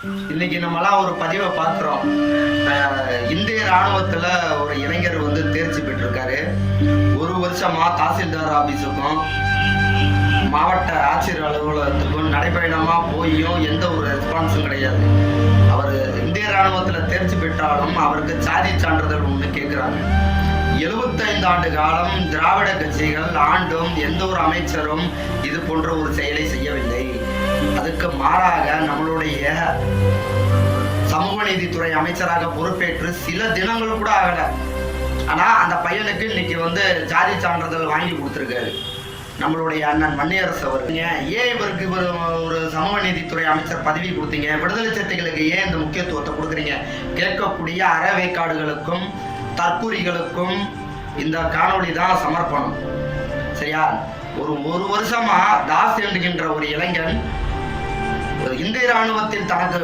இன்னைக்கு நம்மலாம் ஒரு பதிவை பார்க்குறோம். இந்திய ராணுவத்துல ஒரு இளைஞர் தேர்ச்சி பெற்றிருக்காரு. ஒரு வருஷமா தாசில்தார் ஆபீஸுக்கும் மாவட்ட ஆட்சியர் அலுவலகத்துக்கும் நடைபயணமா போயும் எந்த ஒரு ரெஸ்பான்ஸும் கிடையாது. அவர் இந்திய ராணுவத்துல தேர்ச்சி பெற்றாலும் அவருக்கு சாதி சான்றிதழ் ஒன்று கேட்குறாங்க. 75 ஆண்டு காலம் திராவிட கட்சிகள் ஆண்டும் எந்த ஒரு அமைச்சரும் இது போன்ற ஒரு செயலை செய்யவில்லை. அதுக்கு மாறாக நம்மளுடைய சமூக நீதித்துறை அமைச்சராக பொறுப்பேற்று சில தினங்கள் கூட ஆகல. ஆனா அந்த பையனுக்கு இன்னைக்கு ஜாதி சான்றிதழ் வாங்கி கொடுத்துருக்காரு நம்மளுடைய அண்ணன் வன்னியரசு அவர். ஏன் இவருக்கு ஒரு சமூக நீதித்துறை அமைச்சர் பதவி கொடுத்தீங்க? விடுதலை சிறுத்தைகளுக்கு ஏன் இந்த முக்கியத்துவத்தை கொடுக்குறீங்க? கேட்கக்கூடிய அறவேக்காடுகளுக்கும் தற்கூரிகளுக்கும் இந்த காணொளி தான் சமர்ப்பணம். சரியா? ஒரு வருஷமா தாஸ் என்கின்ற ஒரு இளைஞன் இந்திய ராணுவத்தில் தனக்கு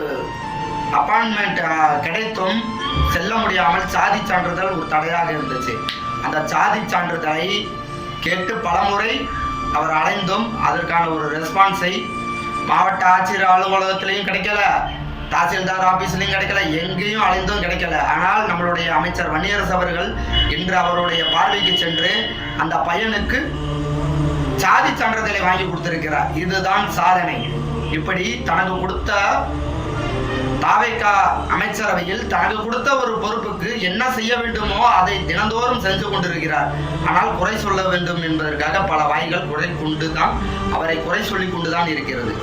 அப்பாயின்மெண்ட் கிடைத்தும் செல்ல முடியாமல் சாதி சான்றிதழ் ஒரு தடையாக இருந்துச்சு. அந்த சாதி சான்றிதழை கேட்டு பலமுறை அவர் அலைந்தும் அதற்கான ஒரு ரெஸ்பான்ஸை மாவட்ட ஆட்சியர் அலுவலகத்திலையும் கிடைக்கல, தாசில்தார் ஆபீஸ்லையும் கிடைக்கல, எங்கேயும் அலைந்தும் கிடைக்கல. ஆனால் நம்மளுடைய அமைச்சர் வன்னியரசு அவர்கள் இன்று அவருடைய பார்வைக்கு சென்று அந்த பையனுக்கு சாதி சான்றிதழை வாங்கி கொடுத்திருக்கிறார். இதுதான் சாதனை. இப்படி தனக்கு கொடுத்த தாவேகா அமைச்சரவையில் தனக்கு கொடுத்த ஒரு பொறுப்புக்கு என்ன செய்ய வேண்டுமோ அதை தினந்தோறும் செஞ்சு கொண்டிருக்கிறார். ஆனால் குறை சொல்ல வேண்டும் என்பதற்காக பல வாய்கள் அவரை குறை சொல்லி கொண்டுதான் இருக்கிறது.